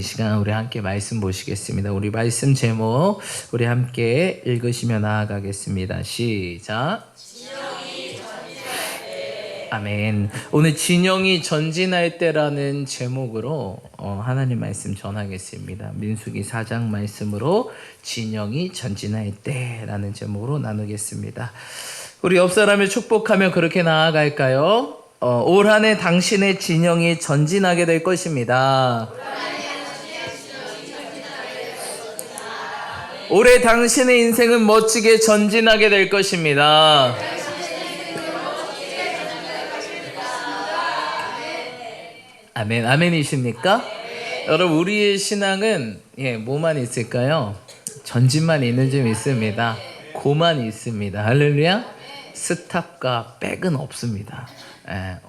시간 우리 함께 말씀 보시겠습니다. 우리 말씀 제목 우리 함께 읽으시며 나아가겠습니다. 시작. 아멘. 오늘 진영이 전진할 때라는 제목으로 하나님 말씀 전하겠습니다. 민수기 4장 말씀으로 진영이 전진할 때라는 제목으로 나누겠습니다. 우리 옆 사람을 축복하며 그렇게 나아갈까요? 올 한 해 당신의 진영이 전진하게 될 것입니다. 올해 당신의 인생은 멋지게 전진하게 될 것입니다. 아멘. 아멘이십니까? 여러분, 우리의 신앙은 뭐만 있을까요? 전진만 있는 점 있습니다. 고만 있습니다. 할렐루야. 스탑과 백은 없습니다.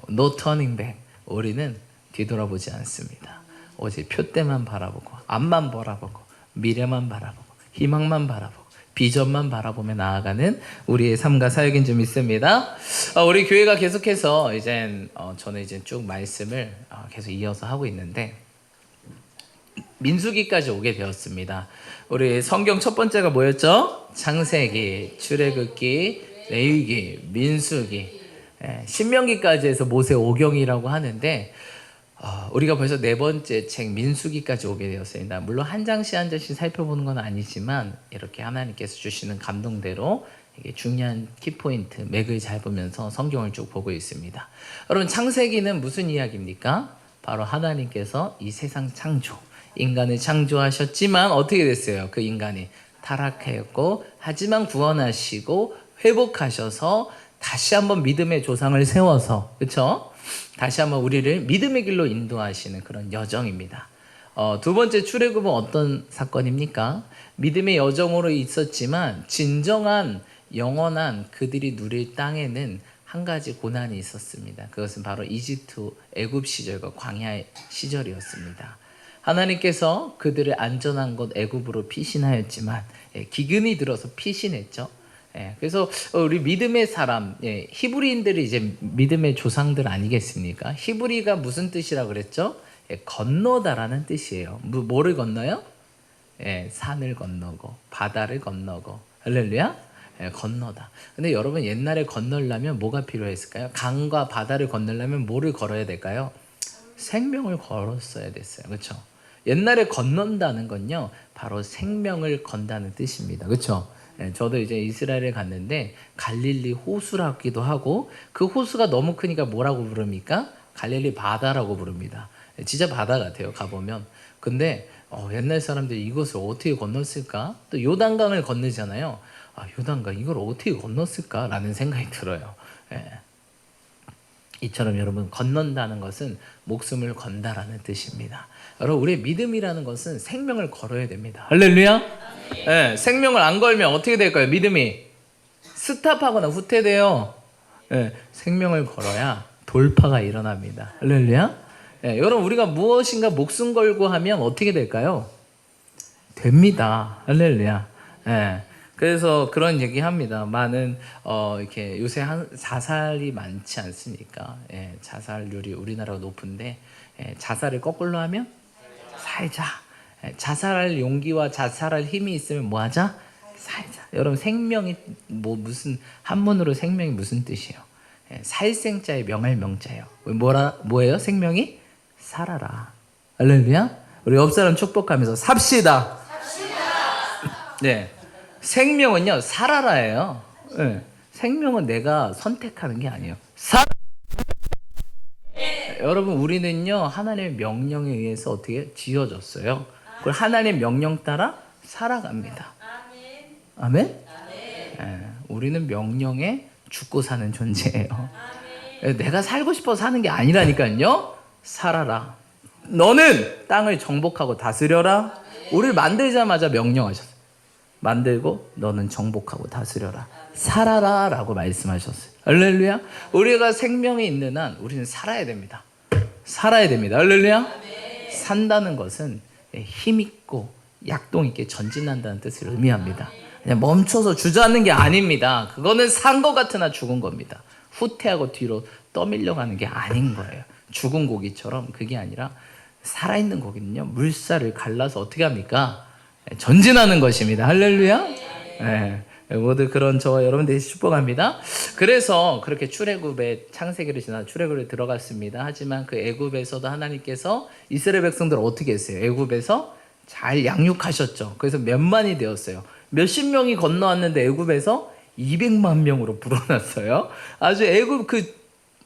No turning back. 우리는 뒤돌아보지 않습니다. 오직 표대만 바라보고, 앞만 바라보고, 미래만 바라보고, 희망만 바라보고, 비전만 바라보며 나아가는 우리의 삶과 사역인 좀 있습니다. 우리 교회가 계속해서 저는 쭉 말씀을 계속 이어서 하고 있는데 민수기까지 오게 되었습니다. 우리 성경 첫 번째가 뭐였죠? 창세기, 출애굽기, 레위기, 민수기, 신명기까지 해서 모세 오경이라고 하는데 우리가 벌써 네 번째 책 민수기까지 오게 되었습니다. 물론 한 장씩 한 장씩 살펴보는 건 아니지만 이렇게 하나님께서 주시는 감동대로 이게 중요한 키포인트 맥을 잘 보면서 성경을 쭉 보고 있습니다. 여러분, 창세기는 무슨 이야기입니까? 바로 하나님께서 이 세상 창조, 인간을 창조하셨지만 어떻게 됐어요? 그 인간이 타락하였고 하지만 구원하시고 회복하셔서 다시 한번 믿음의 조상을 세워서, 그렇죠? 다시 한번 우리를 믿음의 길로 인도하시는 그런 여정입니다. 두 번째 출애굽은 어떤 사건입니까? 믿음의 여정으로 있었지만 진정한 영원한 그들이 누릴 땅에는 한 가지 고난이 있었습니다. 그것은 바로 이집트 애굽 시절과 광야 시절이었습니다. 하나님께서 그들을 안전한 곳 애굽으로 피신하였지만 기근이 들어서 피신했죠. 그래서 우리 믿음의 사람, 히브리인들이 이제 믿음의 조상들 아니겠습니까? 히브리가 무슨 뜻이라고 그랬죠? 건너다라는 뜻이에요. 뭐를 건너요? 산을 건너고 바다를 건너고, 할렐루야? 건너다. 근데 여러분, 옛날에 건너려면 뭐가 필요했을까요? 강과 바다를 건너려면 뭐를 걸어야 될까요? 생명을 걸었어야 됐어요. 그렇죠? 옛날에 건넌다는 건요, 바로 생명을 건다는 뜻입니다. 그렇죠? 저도 이제 이스라엘에 갔는데 갈릴리 호수라기도 하고, 그 호수가 너무 크니까 뭐라고 부릅니까? 갈릴리 바다라고 부릅니다. 진짜 바다 같아요, 가보면. 근데 옛날 사람들이 이것을 어떻게 건넜을까? 또 요단강을 건너잖아요. 요단강 이걸 어떻게 건넜을까? 라는 생각이 들어요. 이처럼 여러분, 건넌다는 것은 목숨을 건다라는 뜻입니다. 여러분, 우리의 믿음이라는 것은 생명을 걸어야 됩니다. 할렐루야. 생명을 안 걸면 어떻게 될까요? 믿음이 스탑하거나 후퇴돼요. 생명을 걸어야 돌파가 일어납니다. 할렐루야. 여러분, 우리가 무엇인가 목숨 걸고 하면 어떻게 될까요? 됩니다. 할렐루야. 그래서 그런 얘기합니다. 많은 이렇게 요새 자살이 많지 않습니까? 자살률이 우리나라가 높은데 자살을 거꾸로 하면 살자. 자살할 용기와 자살할 힘이 있으면 뭐 하자? 살자. 여러분, 생명이 무슨 한문으로 생명이 무슨 뜻이에요? 살생자의 명할 명자예요. 뭐예요? 생명이 살아라. 할렐루야. 우리 옆 사람 축복하면서 삽시다. 네. 생명은요, 살아라예요. 생명은 내가 선택하는 게 아니에요. 여러분, 우리는요, 하나님의 명령에 의해서 어떻게 지어졌어요? 그걸 하나님의 명령 따라 살아갑니다. 아멘? 우리는 명령에 죽고 사는 존재예요. 내가 살고 싶어 사는 게 아니라니까요. 살아라. 너는 땅을 정복하고 다스려라. 우리를 만들자마자 명령하셨어요. 만들고 너는 정복하고 다스려라. 살아라 라고 말씀하셨어요. 할렐루야. 우리가 생명이 있는 한 우리는 살아야 됩니다. 살아야 됩니다. 할렐루야. 산다는 것은 힘있고 약동있게 전진한다는 뜻을 의미합니다. 그냥 멈춰서 주저앉는 게 아닙니다. 그거는 산 것 같으나 죽은 겁니다. 후퇴하고 뒤로 떠밀려가는 게 아닌 거예요. 죽은 고기처럼 그게 아니라 살아있는 거거든요. 물살을 갈라서 어떻게 합니까? 전진하는 것입니다. 할렐루야. 네. 모두 그런 저와 여러분 되시 축복합니다. 그래서 그렇게 출애굽에 창세기를 지나 출애굽에 들어갔습니다. 하지만 그 애굽에서도 하나님께서 이스라엘 백성들을 어떻게 했어요? 애굽에서 잘 양육하셨죠. 그래서 몇만이 되었어요. 몇십 명이 건너왔는데 애굽에서 200만 명으로 불어났어요. 아주 애굽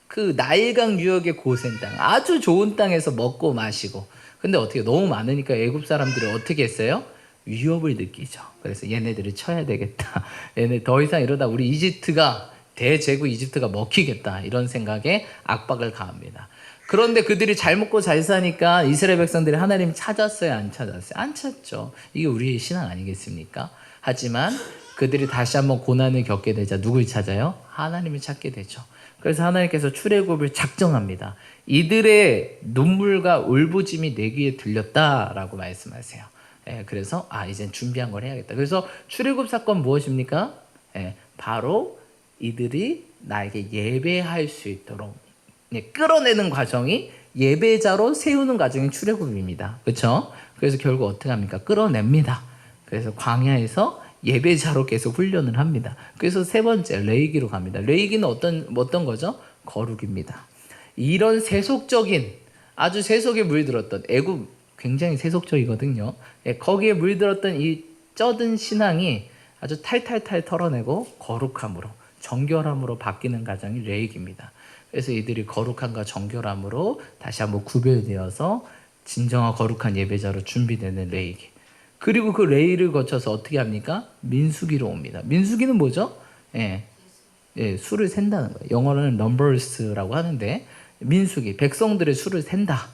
그 나일강 유역의 고센 땅, 아주 좋은 땅에서 먹고 마시고. 근데 어떻게 너무 많으니까 애굽 사람들이 어떻게 했어요? 위협을 느끼죠. 그래서 얘네들을 쳐야 되겠다. 얘네 더 이상 이러다 우리 이집트가 대제국 이집트가 먹히겠다. 이런 생각에 압박을 가합니다. 그런데 그들이 잘 먹고 잘 사니까 이스라엘 백성들이 하나님 찾았어요? 안 찾았어요? 안 찾죠. 이게 우리의 신앙 아니겠습니까? 하지만 그들이 다시 한번 고난을 겪게 되자 누굴 찾아요? 하나님을 찾게 되죠. 그래서 하나님께서 출애굽을 작정합니다. 이들의 눈물과 울부짖음이 내 귀에 들렸다라고 말씀하세요. 그래서 이젠 준비한 걸 해야겠다. 그래서 출애굽 사건 무엇입니까? 바로 이들이 나에게 예배할 수 있도록 끌어내는 과정이 예배자로 세우는 과정이 출애굽입니다. 그렇죠? 그래서 결국 어떻게 합니까? 끌어냅니다. 그래서 광야에서 예배자로 계속 훈련을 합니다. 그래서 세 번째 레위기로 갑니다. 레위기는 어떤 거죠? 거룩입니다. 이런 세속적인 아주 세속에 물들었던 애굽 굉장히 세속적이거든요. 거기에 물들었던 이 쩌든 신앙이 아주 탈탈탈 털어내고 거룩함으로 정결함으로 바뀌는 과정이 레위기입니다. 그래서 이들이 거룩함과 정결함으로 다시 한번 구별되어서 진정한 거룩한 예배자로 준비되는 레위기. 그리고 그 레위를 거쳐서 어떻게 합니까? 민수기로 옵니다. 민수기는 뭐죠? 수를 센다는 거예요. 영어로는 numbers라고 하는데 민수기, 백성들의 수를 센다.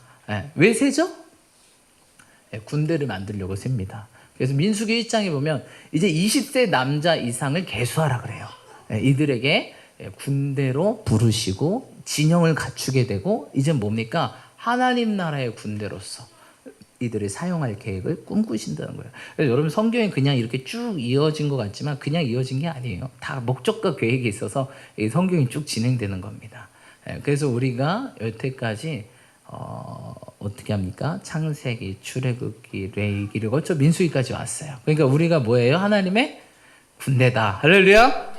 왜 세죠? 군대를 만들려고 셉니다. 그래서 민수기 1장에 보면 이제 20세 남자 이상을 계수하라 그래요. 이들에게 군대로 부르시고 진영을 갖추게 되고 이제 뭡니까? 하나님 나라의 군대로서 이들이 사용할 계획을 꿈꾸신다는 거예요. 그래서 여러분 성경이 그냥 이렇게 쭉 이어진 것 같지만 그냥 이어진 게 아니에요. 다 목적과 계획이 있어서 이 성경이 쭉 진행되는 겁니다. 그래서 우리가 여태까지 어떻게 합니까? 창세기, 출애굽기, 레위기를 거쳐 민수기까지 왔어요. 그러니까 우리가 뭐예요? 하나님의 군대다. 할렐루야.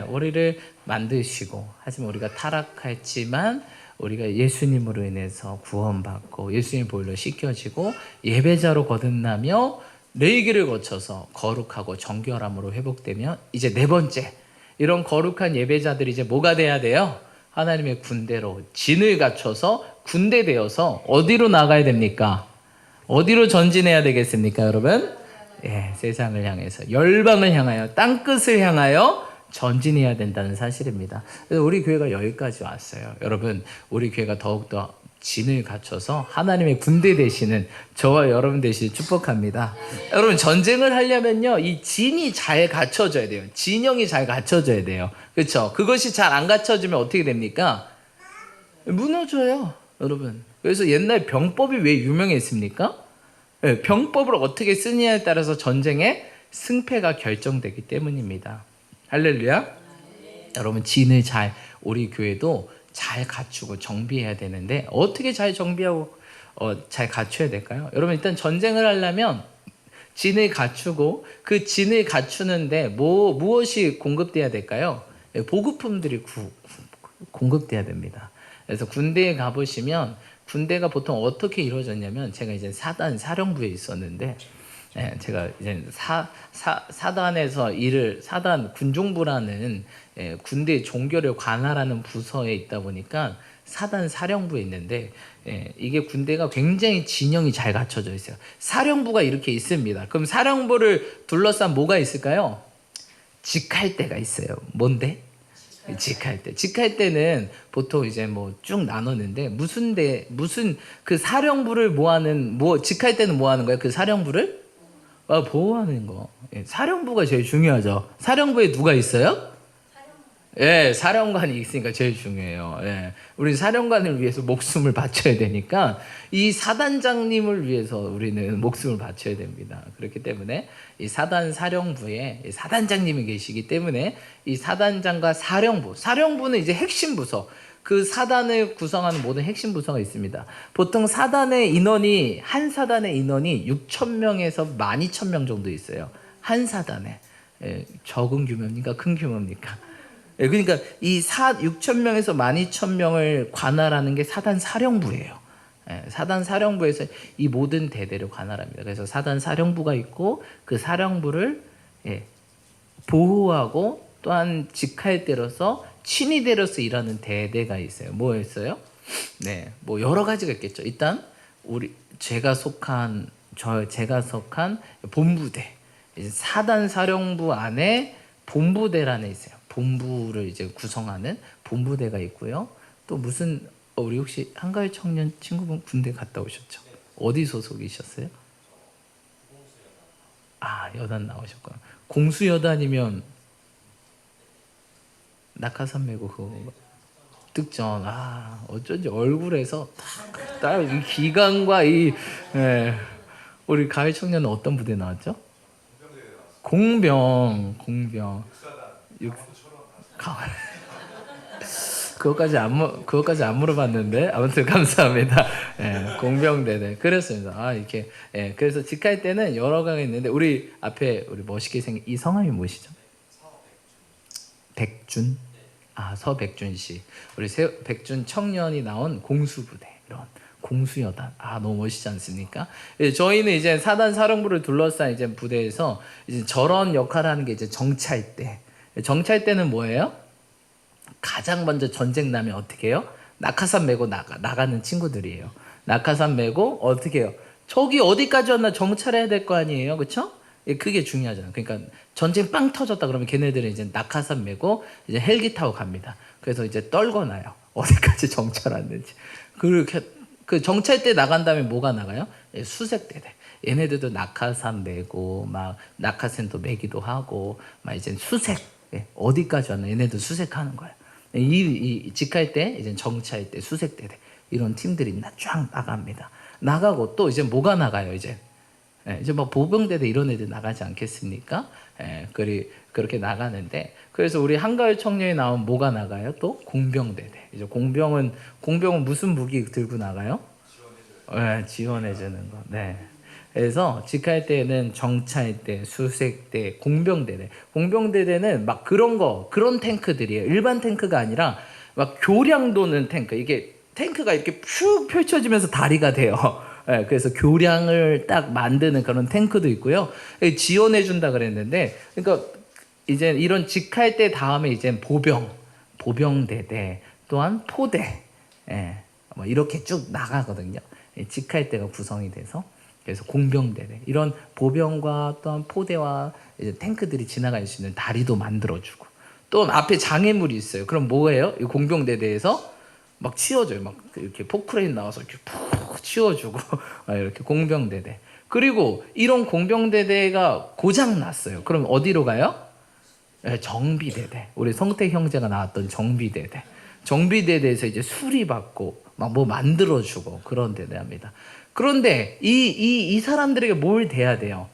우리를 만드시고 하지만 우리가 타락했지만 우리가 예수님으로 인해서 구원받고 예수님 보혈로 씻겨지고 예배자로 거듭나며 레위기를 거쳐서 거룩하고 정결함으로 회복되며 이제 네 번째 이런 거룩한 예배자들이 이제 뭐가 돼야 돼요? 하나님의 군대로 진을 갖춰서 군대 되어서 어디로 나가야 됩니까? 어디로 전진해야 되겠습니까, 여러분? 세상을 향해서 열방을 향하여 땅끝을 향하여 전진해야 된다는 사실입니다. 그래서 우리 교회가 여기까지 왔어요. 여러분, 우리 교회가 더욱더 진을 갖춰서 하나님의 군대 되시는 저와 여러분 되시길 축복합니다. 여러분, 전쟁을 하려면요, 이 진이 잘 갖춰져야 돼요. 진영이 잘 갖춰져야 돼요. 그렇죠? 그것이 잘 안 갖춰지면 어떻게 됩니까? 무너져요, 여러분. 그래서 옛날 병법이 왜 유명했습니까? 병법을 어떻게 쓰느냐에 따라서 전쟁의 승패가 결정되기 때문입니다. 할렐루야. 여러분, 진을 우리 교회도 잘 갖추고 정비해야 되는데 어떻게 잘 정비하고 잘 갖춰야 될까요? 여러분, 일단 전쟁을 하려면 진을 갖추고 그 진을 갖추는데 무엇이 공급돼야 될까요? 보급품들이 공급돼야 됩니다. 그래서 군대에 가보시면 군대가 보통 어떻게 이루어졌냐면 제가 이제 사단 사령부에 있었는데 제가 이제 사단에서 사단 군종부라는 군대 종교를 관할하는 부서에 있다 보니까 사단 사령부에 있는데 이게 군대가 굉장히 진영이 잘 갖춰져 있어요. 사령부가 이렇게 있습니다. 그럼 사령부를 둘러싼 뭐가 있을까요? 직할대가 있어요. 뭔데? 직할대. 직할대는 보통 이제 뭐 쭉 나눴는데 무슨 그 사령부를 직할대는 뭐 하는 거예요? 그 사령부를 보호하는 거. 사령부가 제일 중요하죠. 사령부에 누가 있어요? 사령관이 있으니까 제일 중요해요. 우리 사령관을 위해서 목숨을 바쳐야 되니까 이 사단장님을 위해서 우리는 목숨을 바쳐야 됩니다. 그렇기 때문에 이 사단 사령부에 사단장님이 계시기 때문에 이 사단장과 사령부는 이제 핵심 부서. 그 사단을 구성하는 모든 핵심 부서가 있습니다. 보통 사단의 인원이 한 사단의 인원이 6,000명에서 12,000명 정도 있어요. 한 사단에. 적은 규모입니까? 큰 규모입니까? 그러니까 이 6,000명에서 12,000명을 관할하는 게 사단 사령부예요. 사단 사령부에서 이 모든 대대를 관할합니다. 그래서 사단 사령부가 있고 그 사령부를 보호하고 또한 직할대로서 친위대로서 일하는 대대가 있어요. 뭐였어요? 네, 뭐 여러 가지가 있겠죠. 일단 제가 속한 본부대, 이제 사단 사령부 안에 본부대라는 있어요. 본부를 이제 구성하는 본부대가 있고요. 또 무슨 우리 혹시 한가위 청년 친구분 군대 갔다 오셨죠? 어디 소속이셨어요? 여단 나오셨구나. 공수여단이면 낙하산 메고 그거 특전. 어쩐지 얼굴에서 딱 이 기강과 우리 가위 청년은 어떤 부대 나왔죠? 공병. 그것까지 안 물어봤는데 아무튼 감사합니다. 공병대대 그렇습니다. 이렇게 그래서 직할 때는 여러 가지 있는데 우리 앞에 우리 멋있게 생긴 이 성함이 무엇이죠? 백준. 서백준 씨. 우리 백준 청년이 나온 공수부대 이런 공수여단. 너무 멋있지 않습니까? 저희는 이제 사단 사령부를 둘러싼 이제 부대에서 이제 저런 역할을 하는 게 이제 정찰대. 정찰대는 뭐예요? 가장 먼저 전쟁 나면 어떻게 해요? 낙하산 메고 나가는 친구들이에요. 낙하산 메고 어떻게 해요? 저기 어디까지 왔나 정찰해야 될 거 아니에요, 그렇죠? 그게 중요하잖아요. 그러니까 전쟁 빵 터졌다 그러면 걔네들은 이제 낙하산 메고 이제 헬기 타고 갑니다. 그래서 이제 떨궈놔요. 어디까지 정찰 왔는지. 그렇게 그 정찰대 나간 다음에 뭐가 나가요? 수색대대. 얘네들도 낙하산 메고 막 낙하산도 메기도 하고 막 이제 수색. 어디까지 왔나 얘네들 수색하는 거예요. 이 직할 때 이제 정찰 때 수색대 이런 팀들이 쫙 나갑니다. 나가고 또 이제 뭐가 나가요 이제 뭐 보병대대 이런 애들 나가지 않겠습니까? 그렇게 나가는데 그래서 우리 한가위 청년이 나온 뭐가 나가요? 또 공병대대. 이제 공병은 무슨 무기 들고 나가요? 지원해 주는 거. 네. 그래서 직할 때는 정찰대, 수색대, 공병대대. 공병대대는 막 그런 탱크들이에요. 일반 탱크가 아니라 막 교량 도는 탱크. 이게 탱크가 이렇게 쭉 펼쳐지면서 다리가 돼요. 그래서 교량을 딱 만드는 그런 탱크도 있고요. 지원해 준다 그랬는데, 그러니까 이제 이런 직할 때 다음에 이제 보병대대, 또한 포대, 뭐 이렇게 쭉 나가거든요. 직할 때가 구성이 돼서. 그래서 공병대대 이런 보병과 또한 포대와 이제 탱크들이 지나갈 수 있는 다리도 만들어주고 또 앞에 장애물이 있어요. 그럼 뭐예요? 이 공병대대에서 막 치워줘요. 막 이렇게 포크레인 나와서 이렇게 푹 치워주고 이렇게 공병대대. 그리고 이런 공병대대가 고장 났어요. 그럼 어디로 가요? 정비대대. 우리 성택 형제가 나왔던 정비대대. 정비대대에서 이제 수리받고 막 뭐 만들어주고 그런 대대합니다. 그런데 이 사람들에게 뭘 대야 돼요?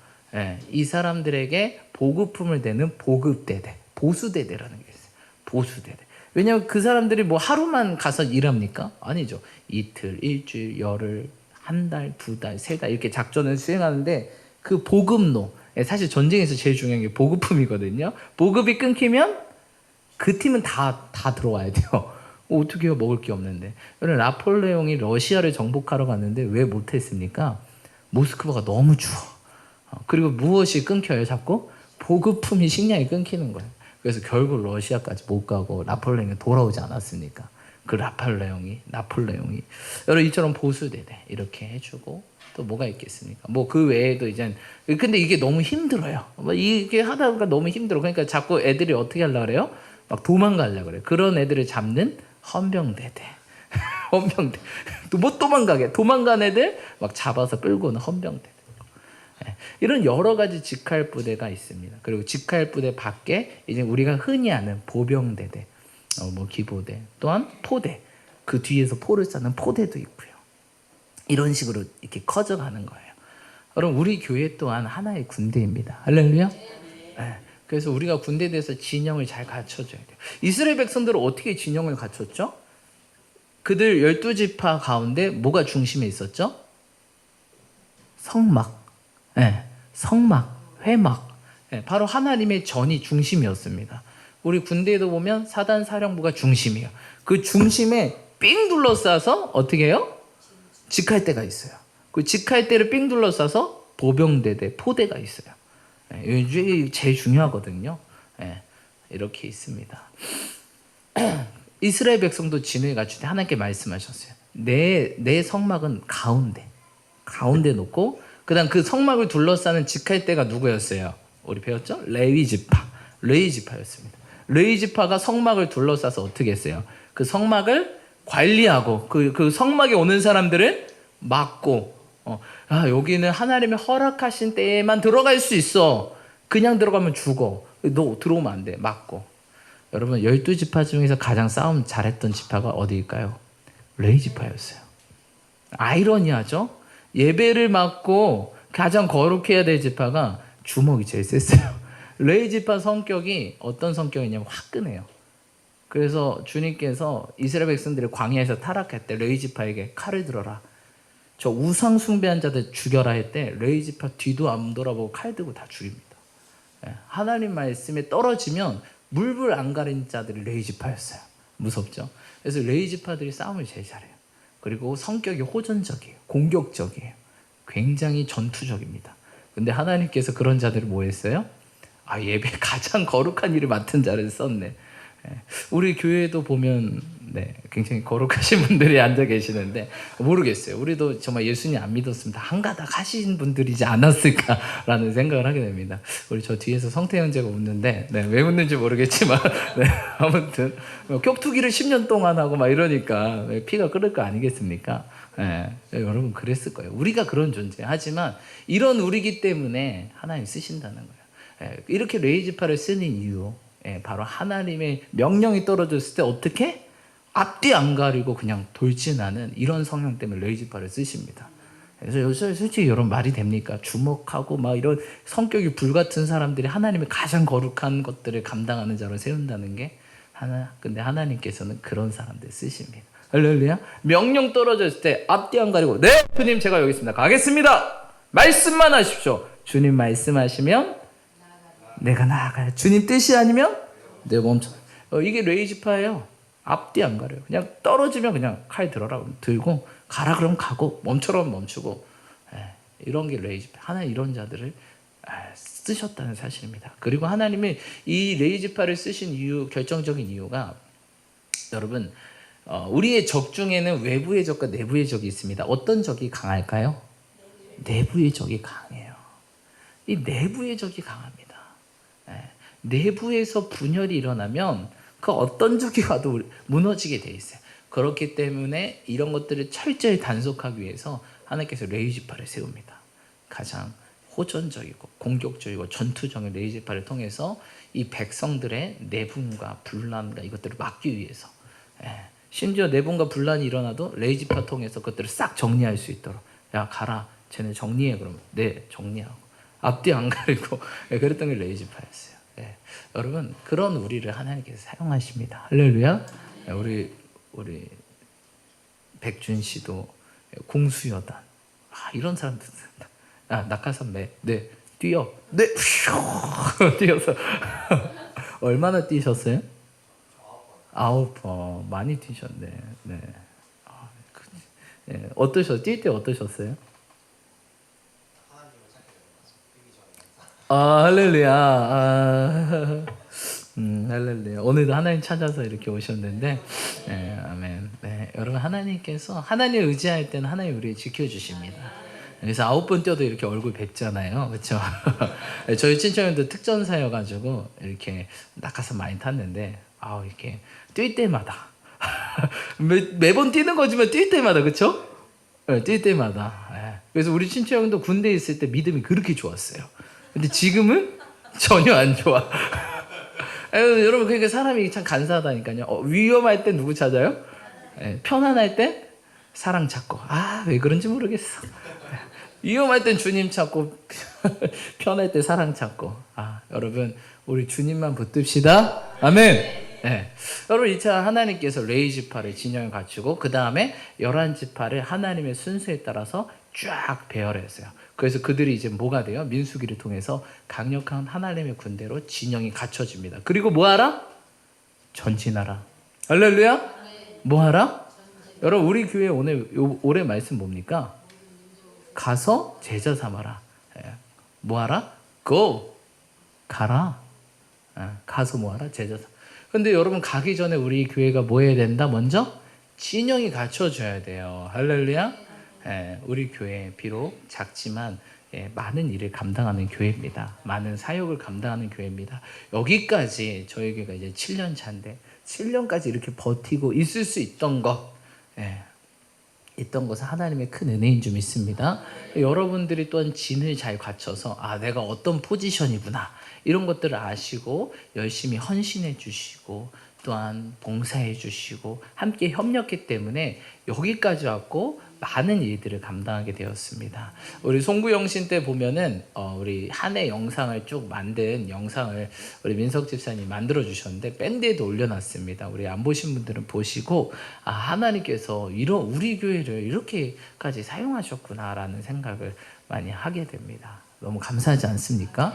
이 사람들에게 보급품을 대는 보급대대, 보수대대라는 게 있어요. 보수대대. 왜냐하면 그 사람들이 뭐 하루만 가서 일합니까? 아니죠. 이틀, 일주일, 열흘, 한 달, 두 달, 세 달 이렇게 작전을 수행하는데 그 보급로, 사실 전쟁에서 제일 중요한 게 보급품이거든요. 보급이 끊기면 그 팀은 다 들어와야 돼요. 어떻게 해요? 먹을 게 없는데. 나폴레옹이 러시아를 정복하러 갔는데 왜 못했습니까? 모스크바가 너무 추워. 그리고 무엇이 끊겨요 자꾸? 보급품이 식량이 끊기는 거예요. 그래서 결국 러시아까지 못 가고 나폴레옹이 돌아오지 않았습니까? 그 나폴레옹이 여러분 이처럼 보수대대 이렇게 해주고 또 뭐가 있겠습니까? 뭐 그 외에도 이제 근데 이게 너무 힘들어요. 이게 하다 보니까 너무 힘들어. 그러니까 자꾸 애들이 어떻게 하려고 그래요? 막 도망가려고 그래요. 그런 애들을 잡는 헌병대대. 헌병대. 못 도망가게. 도망간 애들 막 잡아서 끌고 오는 헌병대대. 이런 여러 가지 직할 부대가 있습니다. 그리고 직할 부대 밖에 이제 우리가 흔히 아는 보병대대, 뭐 기보대, 또한 포대. 그 뒤에서 포를 쌓는 포대도 있고요. 이런 식으로 이렇게 커져가는 거예요. 여러분 우리 교회 또한 하나의 군대입니다. 할렐루야. 그래서 우리가 군대에 대해서 진영을 잘 갖춰줘야 돼요. 이스라엘 백성들은 어떻게 진영을 갖췄죠? 그들 12지파 가운데 뭐가 중심에 있었죠? 성막. 성막, 회막. 바로 하나님의 전이 중심이었습니다. 우리 군대에도 보면 사단 사령부가 중심이에요. 그 중심에 삥 둘러싸서 어떻게 해요? 직할대가 있어요. 그 직할대를 삥 둘러싸서 보병대대, 포대가 있어요. 이게 제일 중요하거든요. 이렇게 있습니다. 이스라엘 백성도 진을 갖출 때 하나님께 말씀하셨어요. 내 성막은 가운데 놓고, 그 다음 그 성막을 둘러싸는 직할대가 누구였어요? 우리 배웠죠? 레위지파였습니다. 레위지파가 성막을 둘러싸서 어떻게 했어요? 그 성막을 관리하고 그 성막에 오는 사람들을 막고, 여기는 하나님의 허락하신 때에만 들어갈 수 있어. 그냥 들어가면 죽어. 너 들어오면 안 돼. 막고. 여러분 12지파 중에서 가장 싸움 잘했던 지파가 어디일까요? 레위지파였어요. 아이러니하죠? 예배를 맡고 가장 거룩해야 될 지파가 주먹이 제일 셌어요. 레위지파 성격이 어떤 성격이냐면 화끈해요. 그래서 주님께서 이스라엘 백성들이 광야에서 타락할 때 레위지파에게 칼을 들어라. 저 우상 숭배한 자들 죽여라 할 때 레위지파 뒤도 안 돌아보고 칼 들고 다 죽입니다. 하나님 말씀에 떨어지면 물불 안 가린 자들이 레위지파였어요. 무섭죠? 그래서 레위지파들이 싸움을 제일 잘해요. 그리고 성격이 호전적이에요. 공격적이에요. 굉장히 전투적입니다. 근데 하나님께서 그런 자들을 뭐 했어요? 예배 가장 거룩한 일을 맡은 자를 썼네. 우리 교회도 보면 굉장히 거룩하신 분들이 앉아 계시는데 모르겠어요. 우리도 정말 예수님 안 믿었으면 다 한가닥 하신 분들이지 않았을까라는 생각을 하게 됩니다. 우리 저 뒤에서 성태 형제가 웃는데 왜 웃는지 모르겠지만 아무튼 격투기를 10년 동안 하고 막 이러니까 피가 끓을 거 아니겠습니까? 여러분 그랬을 거예요. 우리가 그런 존재. 하지만 이런 우리기 때문에 하나님 쓰신다는 거예요. 이렇게 레위지파를 쓰는 이유, 바로 하나님의 명령이 떨어졌을 때 어떻게? 앞뒤 안 가리고 그냥 돌진하는 이런 성향 때문에 레위지파를 쓰십니다. 그래서 요새 솔직히 여러분 말이 됩니까? 주목하고 막 이런 성격이 불같은 사람들이 하나님의 가장 거룩한 것들을 감당하는 자로 세운다는 게 근데 하나님께서는 그런 사람들 쓰십니다. 할렐루야. 명령 떨어졌을 때 앞뒤 안 가리고 주님 제가 여기 있습니다. 가겠습니다. 말씀만 하십시오. 주님 말씀하시면 내가 나아가요. 주님 뜻이 아니면 내가 멈춰. 이게 레위지파예요. 앞뒤 안 가려요. 그냥 떨어지면 그냥 칼 들어라 들고 가라 그러면 가고 멈춰라 그러면 멈추고. 이런 게 레위지파. 하나님 이런 자들을 쓰셨다는 사실입니다. 그리고 하나님이 이 레위지파를 쓰신 이유, 결정적인 이유가 여러분 우리의 적 중에는 외부의 적과 내부의 적이 있습니다. 어떤 적이 강할까요? 내부의 적이 강해요. 이 내부의 적이 강합니다. 내부에서 분열이 일어나면 그 어떤 적이 와도 무너지게 돼 있어요. 그렇기 때문에 이런 것들을 철저히 단속하기 위해서 하나님께서 레위지파를 세웁니다. 가장 호전적이고 공격적이고 전투적인 레위지파를 통해서 이 백성들의 내분과 분란과 이것들을 막기 위해서, 심지어 내분과 분란이 일어나도 레위지파 통해서 그것들을 싹 정리할 수 있도록, 야 가라 쟤네 정리해. 그러면 정리하고 앞뒤 안 가리고 그랬던 게 레위지파였어요. 여러분 그런 우리를 하나님께서 사용하십니다. 할렐루야. 우리 백준 씨도 공수여단 이런 사람들 낙하산 뛰어 뛰어서 얼마나 뛰셨어요? 9번 많이 뛰셨네. 뛸 때 어떠셨어요? 할렐루야. 할렐루야. 오늘도 하나님 찾아서 이렇게 오셨는데, 아멘. 여러분 하나님께서 하나님 의지할 때는 하나님 우리를 지켜주십니다. 그래서 9번 뛰어도 이렇게 얼굴 뵙잖아요, 그렇죠? 저희 친척님도 특전사여가지고 이렇게 낙하산 많이 탔는데, 이렇게 뛸 때마다 매번 뛰는 거지만 뛸 때마다 그렇죠? 뛸 때마다. 그래서 우리 친척형도 군대에 있을 때 믿음이 그렇게 좋았어요. 근데 지금은 전혀 안 좋아. 여러분 그러니까 사람이 참 간사하다니까요. 위험할 때 누구 찾아요? 편안할 때 사랑 찾고. 왜 그런지 모르겠어. 위험할 땐 주님 찾고 편할 때 사랑 찾고. 여러분 우리 주님만 붙듭시다. 아멘. 네. 여러분 이처럼 하나님께서 레위 지파를 진영에 갖추고 그 다음에 11지파를 하나님의 순서에 따라서 쫙 배열했어요. 그래서 그들이 이제 뭐가 돼요? 민수기를 통해서 강력한 하나님의 군대로 진영이 갖춰집니다. 그리고 뭐하라? 전진하라. 할렐루야? 뭐하라? 여러분 우리 교회 오늘 올해 말씀 뭡니까? 가서 제자 삼아라. 뭐하라? Go. 가라. 가서 뭐하라? 제자 삼. 근데 여러분 가기 전에 우리 교회가 뭐 해야 된다? 먼저 진영이 갖춰져야 돼요. 할렐루야. 우리 교회 비록 작지만 많은 일을 감당하는 교회입니다. 많은 사역을 감당하는 교회입니다. 여기까지 저희 교회가 이제 7년 차인데 7년까지 이렇게 버티고 있을 수 있던 것, 있던 것은 하나님의 큰 은혜인 줄 믿습니다. 여러분들이 또한 진을 잘 갖춰서 내가 어떤 포지션이구나 이런 것들을 아시고 열심히 헌신해 주시고 또한 봉사해 주시고 함께 협력했기 때문에 여기까지 왔고 많은 일들을 감당하게 되었습니다. 우리 송구영신 때 보면은 우리 한 해 영상을 쭉 만든 영상을 우리 민석 집사님이 만들어 주셨는데 밴드에도 올려놨습니다. 우리 안 보신 분들은 보시고 하나님께서 이런 우리 교회를 이렇게까지 사용하셨구나라는 생각을 많이 하게 됩니다. 너무 감사하지 않습니까?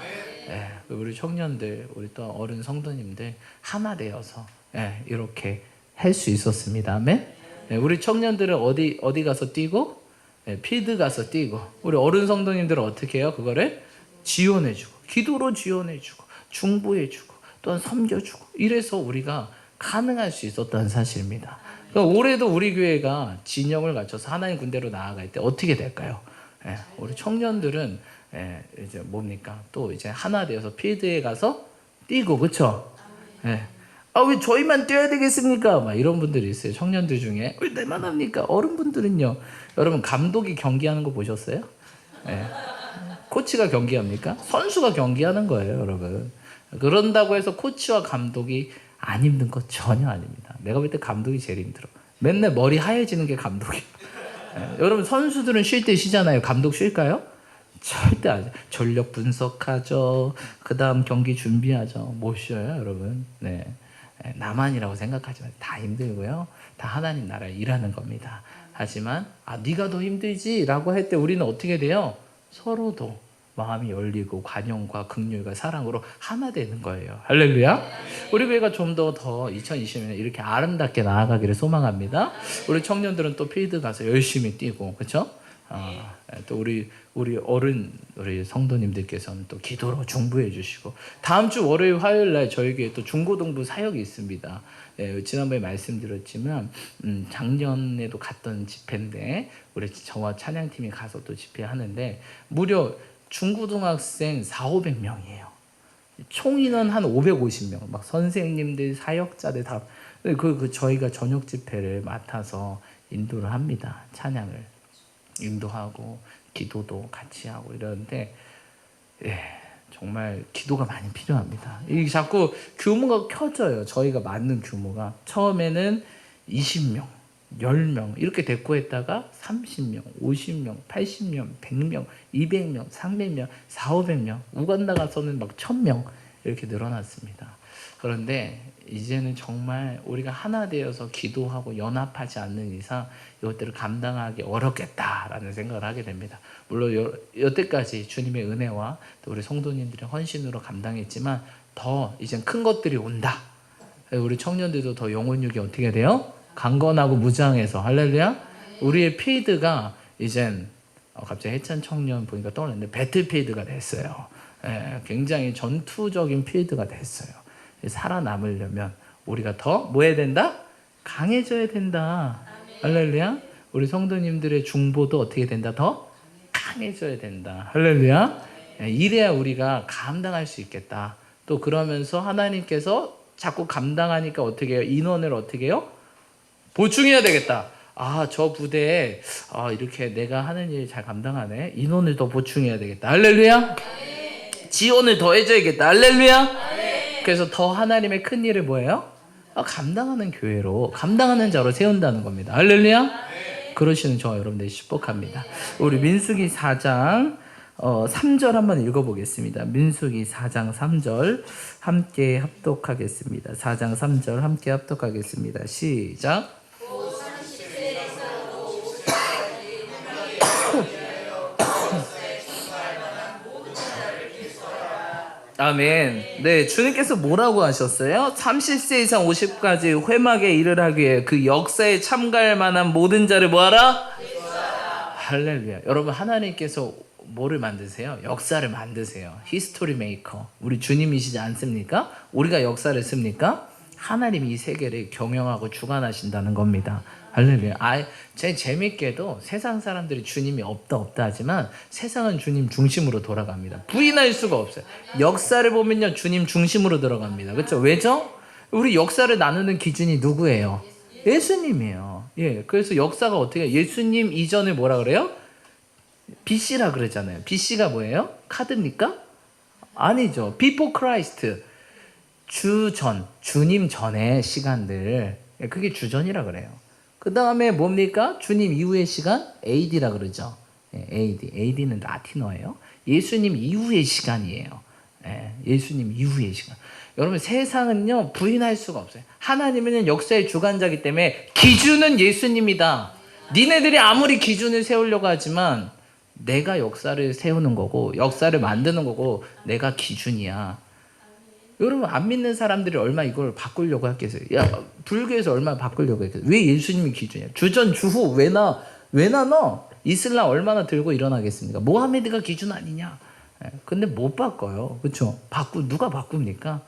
우리 청년들, 우리 또 어른 성도님들 하나 되어서 이렇게 할 수 있었습니다. 아멘. 우리 청년들은 어디 가서 뛰고 필드 가서 뛰고 우리 어른 성도님들은 어떻게 해요? 그거를 지원해주고 기도로 지원해주고 중보해주고 또한 섬겨주고 이래서 우리가 가능할 수 있었다는 사실입니다. 그러니까 올해도 우리 교회가 진영을 갖춰서 하나님 군대로 나아갈 때 어떻게 될까요? 우리 청년들은 이제 뭡니까? 또 이제 하나 되어서 필드에 가서 뛰고 그렇죠? 왜 저희만 뛰어야 되겠습니까? 막 이런 분들이 있어요. 청년들 중에 왜 내만 합니까? 어른분들은요. 여러분 감독이 경기하는 거 보셨어요? 코치가 경기합니까? 선수가 경기하는 거예요, 여러분. 그런다고 해서 코치와 감독이 안 힘든 거 전혀 아닙니다. 내가 볼 때 감독이 제일 힘들어. 맨날 머리 하얘지는 게 감독이에요. 여러분 선수들은 쉴 때 쉬잖아요. 감독 쉴까요? 절대 안 해요. 전력 분석하죠. 그 다음 경기 준비하죠. 못 쉬어요, 여러분. 나만이라고 생각하지 마세요. 다 힘들고요. 다 하나님 나라에 일하는 겁니다. 하지만 네가 더 힘들지 라고 할 때 우리는 어떻게 돼요? 서로도 마음이 열리고 관용과 긍휼과 사랑으로 하나 되는 거예요. 할렐루야. 우리 교회가 좀 더 2020년에 이렇게 아름답게 나아가기를 소망합니다. 우리 청년들은 또 필드 가서 열심히 뛰고 그렇죠? 또 우리 어른 우리 성도님들께서는 또 기도로 중보해 주시고 다음 주 월요일 화요일 날 저희 교회 또 중고등부 사역이 있습니다. 지난번에 말씀드렸지만 작년에도 갔던 집회인데 우리 저와 찬양팀이 가서 또 집회하는데 무려 중고등학생 400~500명이에요. 총 인원 한 550명 막 선생님들 사역자들 다 저희가 저녁 집회를 맡아서 인도를 합니다. 찬양을 인도하고 기도도 같이 하고 이러는데 정말 기도가 많이 필요합니다. 이게 자꾸 규모가 커져요. 저희가 맞는 규모가 처음에는 20명, 10명 이렇게 데리고 했다가 30명, 50명, 80명, 100명, 200명, 300명, 400~500명 우간다 가서는 막 1000명 이렇게 늘어났습니다. 그런데 이제는 정말 우리가 하나 되어서 기도하고 연합하지 않는 이상 이것들을 감당하기 어렵겠다라는 생각을 하게 됩니다. 물론 여태까지 주님의 은혜와 또 우리 성도님들의 헌신으로 감당했지만 더 이젠 큰 것들이 온다. 우리 청년들도 더 영혼육이 어떻게 돼요? 강건하고 무장해서 할렐루야. 우리의 필드가 이젠 갑자기 해찬 청년 보니까 떠올랐는데 배틀필드가 됐어요. 굉장히 전투적인 필드가 됐어요. 살아남으려면 우리가 더 뭐 해야 된다? 강해져야 된다. 할렐루야. 우리 성도님들의 중보도 어떻게 된다? 더 강해져야 된다. 할렐루야. 이래야 우리가 감당할 수 있겠다. 또 그러면서 하나님께서 자꾸 감당하니까 어떻게 해요? 인원을 어떻게 해요? 보충해야 되겠다. 저 부대에 이렇게 내가 하는 일 잘 감당하네. 인원을 더 보충해야 되겠다. 할렐루야. 지원을 더 해줘야겠다. 할렐루야. 그래서 더 하나님의 큰 일을 뭐예요? 감당하는 교회로 감당하는 자로 세운다는 겁니다. 할렐루야. 그러시는 저 여러분들이 축복합니다. 우리 민수기 4장 3절 한번 읽어보겠습니다. 민수기 4장 3절 함께 합독하겠습니다. 4장 3절 함께 합독하겠습니다. 시작. 아멘. 네, 주님께서 뭐라고 하셨어요? 30세 이상 50까지 회막에 이르라기 위해 그 역사에 참가할 만한 모든 자를 뭐하라? 할렐루야. 여러분, 하나님께서 뭐를 만드세요? 역사를 만드세요. 히스토리 메이커. 우리 주님이시지 않습니까? 우리가 역사를 씁니까? 하나님이 이 세계를 경영하고 주관하신다는 겁니다. 할렐루야. 재밌게도 세상 사람들이 주님이 없다 하지만 세상은 주님 중심으로 돌아갑니다. 부인할 수가 없어요. 역사를 보면요, 주님 중심으로 들어갑니다. 그렇죠? 왜죠? 우리 역사를 나누는 기준이 누구예요? 예수님이에요. 예, 그래서 역사가 어떻게, 예수님 이전에 뭐라 그래요? BC라 그러잖아요. BC가 뭐예요? 카드입니까? 아니죠. Before Christ. 주님 전의 시간들. 그게 주전이라 그래요. 그 다음에 뭡니까? 주님 이후의 시간? AD라 그러죠. AD. AD는 라틴어예요. 예수님 이후의 시간이에요. 예수님 이후의 시간. 여러분, 세상은요, 부인할 수가 없어요. 하나님은 역사의 주관자이기 때문에 기준은 예수님이다. 니네들이 아무리 기준을 세우려고 하지만 내가 역사를 세우는 거고 역사를 만드는 거고 내가 기준이야. 여러분, 안 믿는 사람들이 얼마 이걸 바꾸려고 했겠어요? 야, 불교에서 얼마 바꾸려고 했겠어요? 왜 예수님이 기준이야? 주전 주후 왜 나눠? 이슬람 얼마나 들고 일어나겠습니까? 모하메드가 기준 아니냐? 근데 못 바꿔요. 그렇죠? 누가 바꿉니까?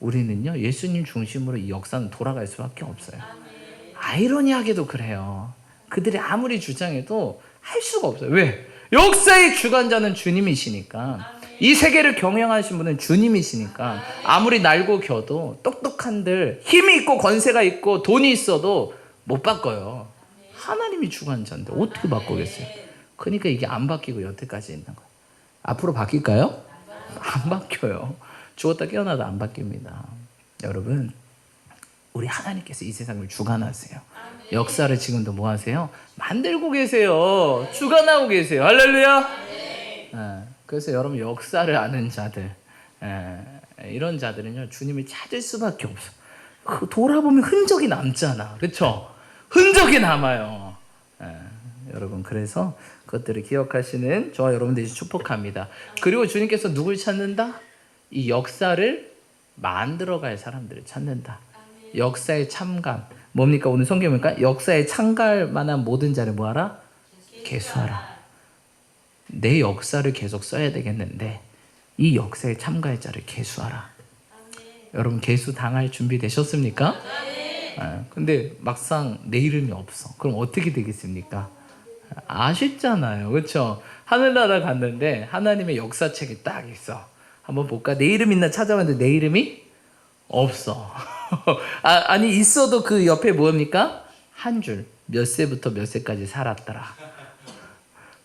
우리는요, 예수님 중심으로 이 역사는 돌아갈 수밖에 없어요. 아이러니하게도 그래요. 그들이 아무리 주장해도 할 수가 없어요. 왜? 역사의 주관자는 주님이시니까. 이 세계를 경영하신 분은 주님이시니까. 아무리 날고 겨도 똑똑한들, 힘이 있고 권세가 있고 돈이 있어도 못 바꿔요. 하나님이 주관자인데 어떻게 바꾸겠어요? 그러니까 이게 안 바뀌고 여태까지 있는 거예요. 앞으로 바뀔까요? 안 바뀌어요. 죽었다 깨어나도 안 바뀝니다. 여러분, 우리 하나님께서 이 세상을 주관하세요. 역사를 지금도 뭐 하세요? 만들고 계세요. 주관하고 계세요. 할렐루야. 그래서 여러분, 역사를 아는 자들, 이런 자들은요, 주님을 찾을 수밖에 없어. 돌아보면 흔적이 남잖아. 그렇죠? 흔적이 남아요. 여러분, 그래서 그것들을 기억하시는 저와 여러분들이 축복합니다. 그리고 주님께서 누굴 찾는다? 이 역사를 만들어갈 사람들을 찾는다. 역사에 참관. 뭡니까? 오늘 성경에 보니까 역사에 참가할 만한 모든 자를 뭐하라? 계수하라. 내 역사를 계속 써야 되겠는데 이 역사에 참가할 자를 계수하라. 여러분, 계수 당할 준비 되셨습니까? 근데 막상 내 이름이 없어. 그럼 어떻게 되겠습니까? 아쉽잖아요. 그렇죠? 하늘나라 갔는데 하나님의 역사책이 딱 있어. 한번 볼까? 내 이름 있나 찾아봤는데 내 이름이 없어. 아니, 있어도 그 옆에 뭡니까? 한 줄. 몇 세부터 몇 세까지 살았더라.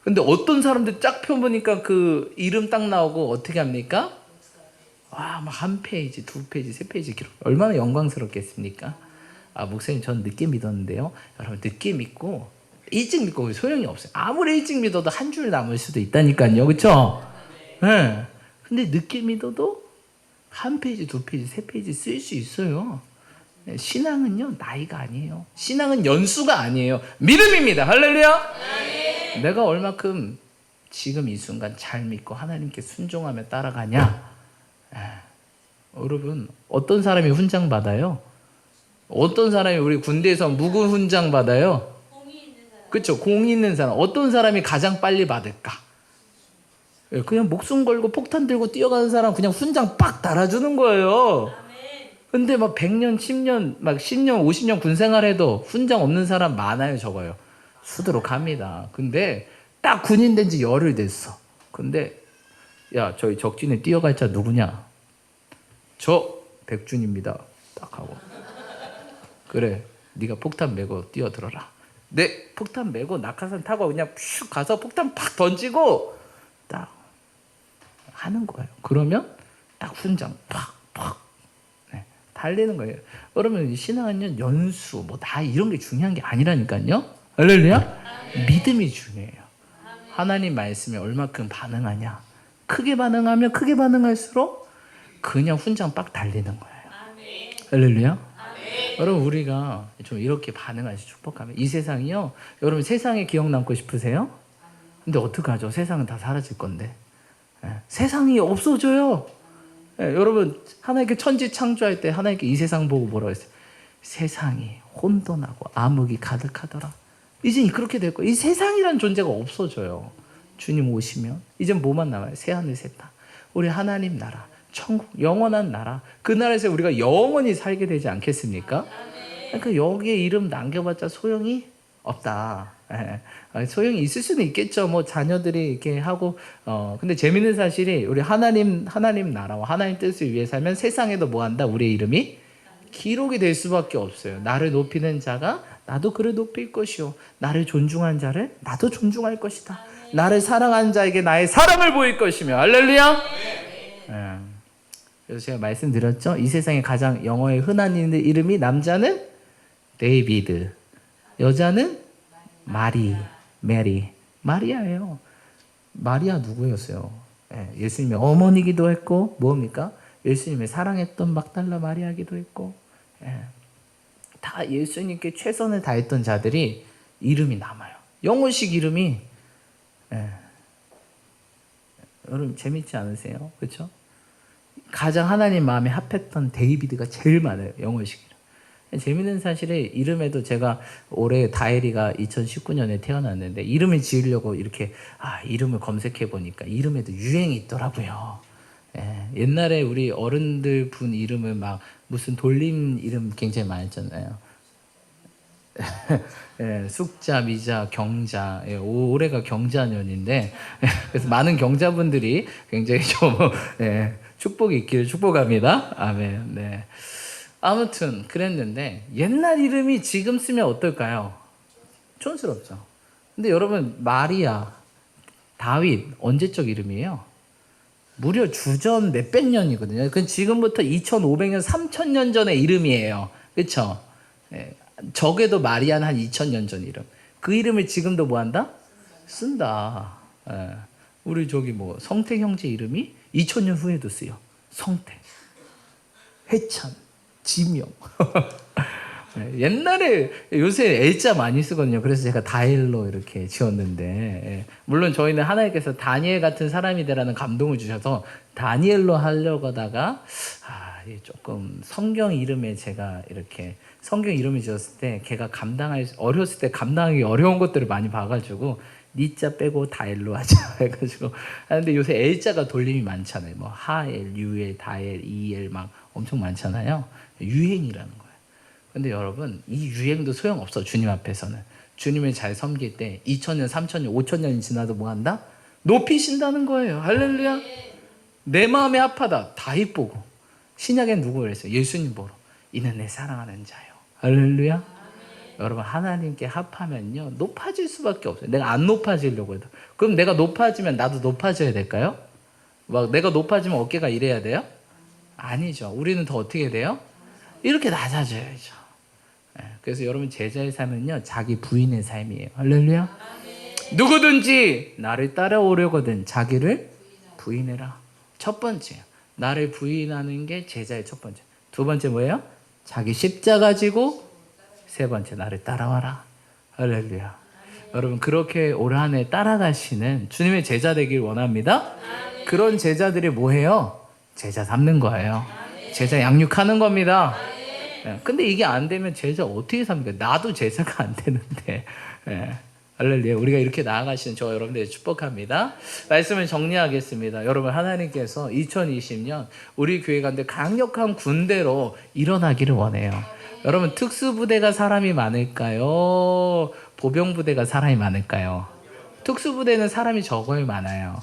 근데 어떤 사람들 쫙 펴보니까 그 이름 딱 나오고 어떻게 합니까? 와, 막 한 페이지, 두 페이지, 세 페이지 기록. 얼마나 영광스럽겠습니까? 목사님, 전 늦게 믿었는데요. 여러분, 늦게 믿고 일찍 믿고 소용이 없어요. 아무리 일찍 믿어도 한 줄 남을 수도 있다니까요. 그렇죠? 네. 근데 늦게 믿어도 한 페이지, 두 페이지, 세 페이지 쓸 수 있어요. 신앙은요, 나이가 아니에요. 신앙은 연수가 아니에요. 믿음입니다. 할렐루야. 내가 얼마큼 지금 이 순간 잘 믿고 하나님께 순종하며 따라가냐. 여러분, 어떤 사람이 훈장 받아요? 어떤 사람이 우리 군대에서 무군 훈장 받아요? 그렇죠? 공이 있는 사람. 어떤 사람이 가장 빨리 받을까? 그냥 목숨 걸고 폭탄 들고 뛰어가는 사람 그냥 훈장 빡 달아주는 거예요. 근데 막 100년, 10년, 막 10년, 50년 군 생활해도 훈장 없는 사람 많아요, 적어요. 수두룩합니다. 근데 딱 군인 된 지 열흘 됐어. 근데 야, 저희 적진에 뛰어갈 자 누구냐? 저 백준입니다. 딱 하고. 그래, 네가 폭탄 메고 뛰어들어라. 네, 폭탄 메고 낙하산 타고 그냥 슉 가서 폭탄 팍 던지고 딱 하는 거예요. 그러면 딱 훈장 팍팍 달리는 거예요. 그러면 신앙은요, 연수, 뭐 나이 이런 게 중요한 게 아니라니까요. 할렐루야. 믿음이 중요해요. 하나님 말씀에 얼마큼 반응하냐. 크게 반응하면 크게 반응할수록 그냥 훈장 빡 달리는 거예요. 할렐루야. 여러분 우리가 좀 이렇게 반응하시 축복하면 이 세상이요. 여러분 세상에 기억 남고 싶으세요? 근데 어떡하죠? 세상은 다 사라질 건데. 세상이 없어져요. 여러분 하나님께 천지 창조할 때 하나님께 이 세상 보고 뭐라고 했어요? 세상이 혼돈하고 암흑이 가득하더라. 이제 그렇게 될 거예요. 이 세상이란 존재가 없어져요. 주님 오시면 이제 뭐만 남아요? 새하늘 새 땅. 우리 하나님 나라, 천국, 영원한 나라. 그 나라에서 우리가 영원히 살게 되지 않겠습니까? 그러니까 여기에 이름 남겨봤자 소용이 없다. 소용이 있을 수는 있겠죠. 뭐 자녀들이 이렇게 하고 근데 재밌는 사실이 우리 하나님 나라와 하나님 뜻을 위해 살면 세상에도 뭐 한다? 우리의 이름이 기록이 될 수밖에 없어요. 나를 높이는 자가 나도 그를 높일 것이요 나를 존중한 자를 나도 존중할 것이다. 나를 사랑한 자에게 나의 사랑을 보일 것이며. 할렐루야. 그래서 제가 말씀드렸죠. 이 세상에 가장 영어에 흔한 이름이 남자는 데이비드, 여자는 메리, 마리아예요. 마리아 누구였어요? 예수님의 어머니기도 했고 뭡니까? 예수님의 사랑했던 막달라 마리아기도 했고 다 예수님께 최선을 다했던 자들이 이름이 남아요. 영어식 이름이 여러분 재밌지 않으세요? 그렇죠? 가장 하나님 마음에 합했던 데이비드가 제일 많아요. 영어식 이름. 재밌는 사실이 이름에도 제가 올해 다혜리가 2019년에 태어났는데 이름을 지으려고 이렇게 이름을 검색해 보니까 이름에도 유행이 있더라고요. 옛날에 우리 어른들 분 이름은 막 무슨 돌림 이름 굉장히 많았잖아요. 숙자, 미자, 경자. 올해가 경자년인데 그래서 많은 경자분들이 굉장히 좀 축복이 있기를 축복합니다. 아멘. 네. 아무튼 그랬는데 옛날 이름이 지금 쓰면 어떨까요? 촌스럽죠. 근데 여러분 마리아, 다윗 언제적 이름이에요? 무려 주전 몇백 년이거든요. 그건 지금부터 2500년, 3000년 전의 이름이에요. 그렇죠? 적어도 마리아는 한 2000년 전 이름. 그 이름을 지금도 뭐 한다? 쓴다. 우리 저기 뭐 성태 형제 이름이 2000년 후에도 쓰여. 성태, 회찬, 지명. 옛날에 요새 L자 많이 쓰거든요. 그래서 제가 다일로 이렇게 지었는데 물론 저희는 하나님께서 다니엘 같은 사람이 되라는 감동을 주셔서 다니엘로 하려고 하다가 조금 성경 이름에 제가 이렇게 성경 이름을 지었을 때 걔가 어렸을 때 감당하기 어려운 것들을 많이 봐가지고 니자 빼고 다엘로 하자 해가지고 하는데 요새 L자가 돌림이 많잖아요. 뭐 하엘, 유엘, 다엘, 이엘 막 엄청 많잖아요. 유행이라는 거예요. 근데 여러분 이 유행도 소용없어. 주님 앞에서는 주님을 잘 섬길 때 2000년, 3000년, 5000년이 지나도 뭐 한다? 높이신다는 거예요. 할렐루야. 내 마음에 합하다 다윗 보고 신약엔 누구 그랬어요? 예수님 보러 이는 내 사랑하는 자요. 할렐루야. 여러분 하나님께 합하면요 높아질 수밖에 없어요. 내가 안 높아지려고 해도. 그럼 내가 높아지면 나도 높아져야 될까요? 막 내가 높아지면 어깨가 이래야 돼요? 아니죠. 우리는 더 어떻게 돼요? 이렇게 낮아져야죠. 그래서 여러분 제자의 삶은요 자기 부인의 삶이에요. 할렐루야. 누구든지 나를 따라오려거든 자기를 부인해라. 첫 번째 나를 부인하는 게 제자의 첫 번째. 두 번째 뭐예요? 자기 십자가 지고 세 번째 나를 따라와라. 할렐루야. 여러분 그렇게 올 한 해 따라가시는 주님의 제자 되길 원합니다. 그런 제자들이 뭐해요? 제자 삼는 거예요. 제자 양육하는 겁니다. 근데 이게 안 되면 제자 어떻게 삽니까? 나도 제자가 안 되는데. 할렐루야. 우리가 이렇게 나아가시는 저 여러분들 축복합니다. 말씀을 정리하겠습니다. 여러분 하나님께서 2020년 우리 교회 가운데 강력한 군대로 일어나기를 원해요. 여러분 특수부대가 사람이 많을까요? 보병부대가 사람이 많을까요? 특수부대는 사람이 적어요, 많아요?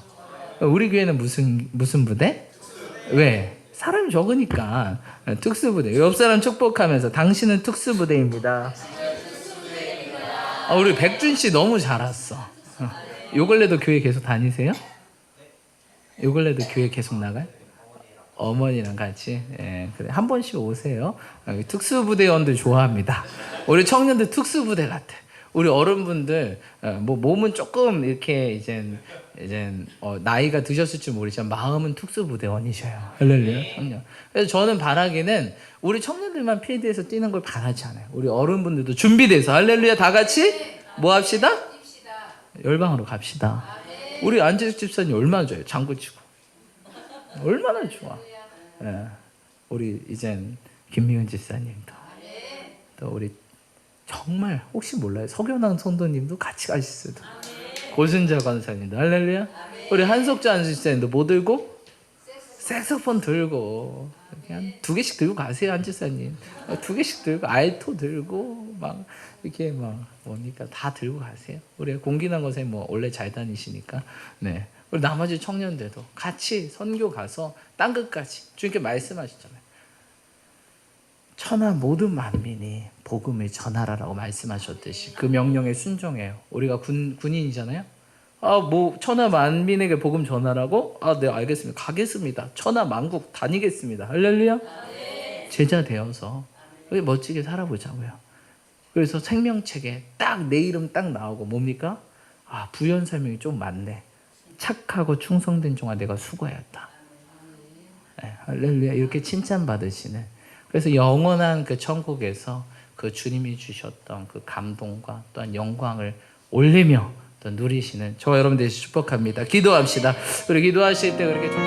우리 교회는 무슨 부대? 왜? 사람이 적으니까 특수부대. 옆 사람 축복하면서 당신은 특수부대입니다. 우리 백준 씨 너무 잘 왔어. 요 근래도 교회 계속 다니세요? 요 근래도 교회 계속 나가요? 어머니랑 같이 그래 한 번씩 오세요. 특수부대원들 좋아합니다. 우리 청년들 특수부대 같아. 우리 어른분들 뭐 몸은 조금 이렇게 이제 나이가 드셨을지 모르지만 마음은 특수부대원이셔요. 할렐루야. 청년. 그래서 저는 바라기는 우리 청년들만 필드에서 뛰는 걸 바라지 않아요. 우리 어른분들도 준비돼서 할렐루야 다 같이 뭐 합시다? 열방으로 갑시다. 우리 안재석 집사님 얼마나 좋아요. 장구 치고 얼마나 좋아. 예. 우리 이젠 김미은 집사님도 또 우리 정말 혹시 몰라요. 석연왕 성도님도 같이 가실 수도. 고순자 권사님도 할렐루야. 우리 한석자 집사님도 뭐 들고? 색소폰 들고 그냥 2개씩 들고 가세요. 한 집사님 2개씩 들고 알토 들고 막 이렇게 막 뭐니까 다 들고 가세요. 우리 공기남 권사님 뭐 원래 잘 다니시니까 네. 우리 나머지 청년들도 같이 선교 가서 땅 끝까지 주님께 말씀하셨잖아요. 천하 모든 만민이 복음을 전하라라고 말씀하셨듯이 그 명령에 순종해요. 우리가 군인이잖아요. 뭐 천하 만민에게 복음 전하라고? 네 알겠습니다. 가겠습니다. 천하 만국 다니겠습니다. 할렐루야. 제자 되어서 멋지게 살아보자고요. 그래서 생명책에 딱 내 이름 딱 나오고 뭡니까? 부연 설명이 좀 많네. 착하고 충성된 종아 내가 수고하였다. 네, 할렐루야. 이렇게 칭찬받으시는. 그래서 영원한 그 천국에서 그 주님이 주셨던 그 감동과 또한 영광을 올리며 또 누리시는 저와 여러분 되시 축복합니다. 기도합시다. 우리 기도하실 때 그렇게 좀